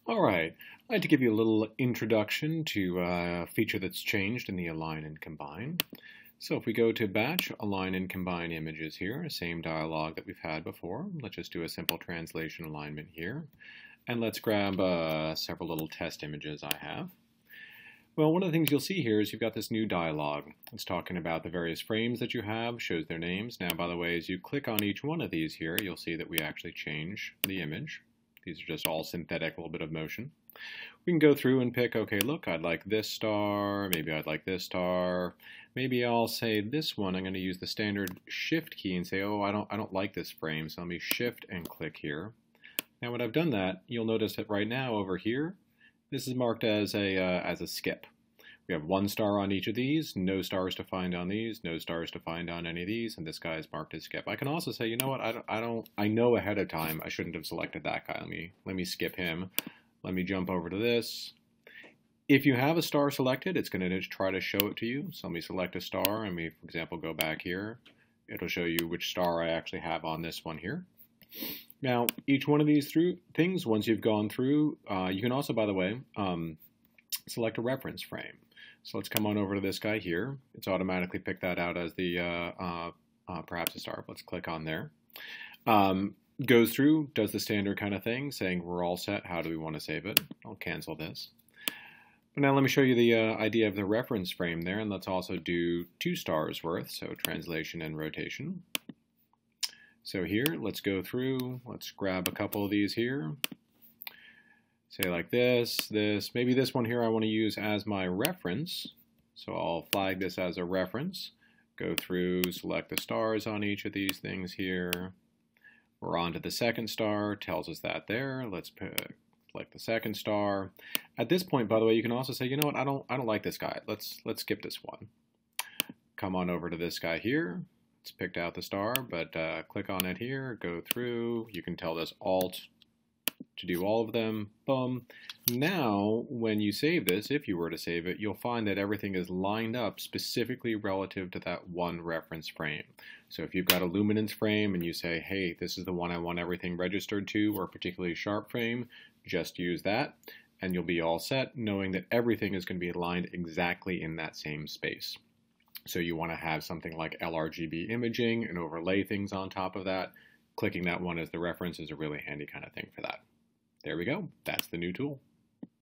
All right, I'd like to give you a little introduction to a feature that's changed in the Align and Combine. So if we go to Batch, Align and Combine Images here, same dialog that we've had before. Let's just do a simple translation alignment here. And let's grab several little test images I have. Well, one of the things you'll see here is you've got this new dialog. It's talking about the various frames that you have, shows their names. Now, by the way, as you click on each one of these here, you'll see that we actually change the image. These are just all synthetic, a little bit of motion. We can go through and pick, okay, look, I'd like this star, maybe I'd like this star. Maybe I'll say this one, I'm going to use the standard Shift key and say, oh, I don't like this frame, so let me Shift and click here. Now when I've done that, you'll notice that right now over here, this is marked as a skip. We have one star on each of these, no stars to find on these, no stars to find on any of these, and this guy is marked as skip. I can also say, you know what, I know ahead of time I shouldn't have selected that guy. Let me skip him. Let me jump over to this. If you have a star selected, it's going to try to show it to you. So let me select a star, and we, for example, go back here. It'll show you which star I actually have on this one here. Now, each one of these things, once you've gone through, you can also, by the way, select a reference frame. So let's come on over to this guy here. It's automatically picked that out as the perhaps a star. Let's click on there. Goes through, does the standard kind of thing, saying we're all set. How do we want to save it? I'll cancel this. But now let me show you the idea of the reference frame there, and let's also do 2 stars worth, so translation and rotation. So here, let's go through, let's grab a couple of these here. Say like this, maybe this one here I want to use as my reference. So I'll flag this as a reference. Go through, select the stars on each of these things here. We're on to the second star, tells us that there. Let's select the second star. At this point, by the way, you can also say, you know what, I don't like this guy. Let's skip this one. Come on over to this guy here. It's picked out the star, but click on it here, go through. You can tell this Alt to do all of them. Boom. Now, when you save this, if you were to save it, you'll find that everything is lined up specifically relative to that one reference frame. So if you've got a luminance frame and you say, hey, this is the one I want everything registered to, or a particularly sharp frame, just use that, and you'll be all set, knowing that everything is going to be aligned exactly in that same space. So you want to have something like LRGB imaging and overlay things on top of that. Clicking that one as the reference is a really handy kind of thing for that. There we go. That's the new tool.